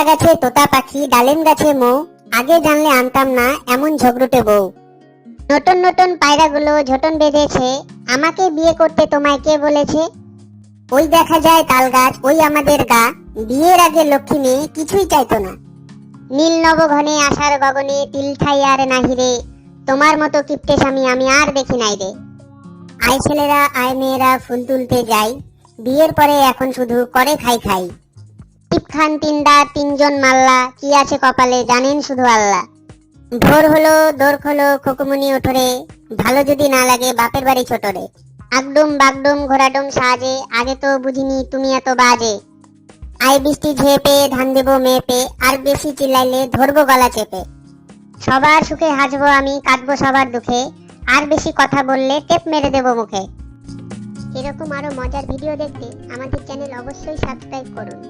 গাছে তোতা পাখি, ডালিম গাছে মৌ, আগে জানলে আনতাম না এমন ঝগড়ুটে বউ। নতুন নতুন পায়রাগুলো ঝোটন বেঁধেছে, আমাকে বিয়ে করতে তোমায় কে বলেছে? ওই দেখা যায় তাল গাছ, ওই আমাদের গা, বিয়ের আগে লক্ষ্মী মেয়ে কিছুই চাইতো না। নীল নবঘনে আশার গগনে তিল ঠাই আর নাহি রে, তোমার মতো কিপ্টে স্বামী আমি আর দেখি নাই রে। আয় ছেলেরা আয় মেয়েরা ফুল তুলতে যাই, বিয়ের পরে এখন শুধু করে খাই খাই। টিপ খান তিনদা তিনজন মাল্লা, কি আছে কপালে জানেন শুধু আল্লাহ। ভোর হলো দোর খোলো খুকুমনি ওঠরে, ভালো যদি না লাগে বাপের বাড়ি ছোটরে। আগডুম বাগডুম ঘোড়াডুম সাজে, আগে তো বুঝিনি তুমি এত বাজে। আই বৃষ্টি ঝেপে ধান দেবো মেপে, আর বেশি চিল্লাইলে ধরবো গলা চেপে। সবার সুখে হাসবো আমি, কাটবো সবার দুঃখে, আর বেশি কথা বললে টেপ মেরে দেবো মুখে। এরকম আরো মজার ভিডিও দেখতে আমাদের চ্যানেল অবশ্যই সাবস্ক্রাইব করুন।